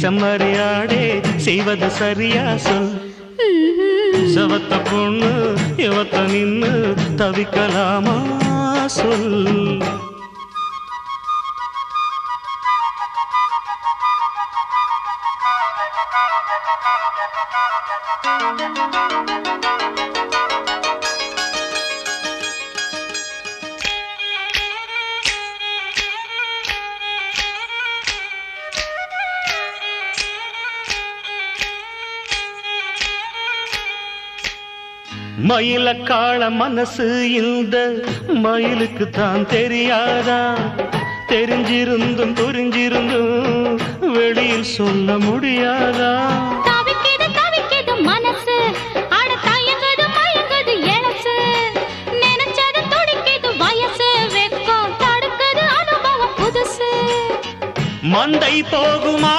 செம்மறியாடே செய்வது சரியா சொல். சவத்த பொண்ணு இவத்த நின்னு தவிக்கலாமா சொல். மயில காள மனசு இந்த மயிலுக்கு தான் தெரியாதா? தெரிஞ்சிருந்தும் புரிஞ்சிருந்தும் வெளியில் சொல்ல முடியாதா? தவிக்குது மனசு, அட தயங்குது மயங்குது எழசு, நினைச்சது துடிக்குது வயசு, வெக்கம் தடுக்குது அனுபவம் புதுசு. மண்டை போகுமா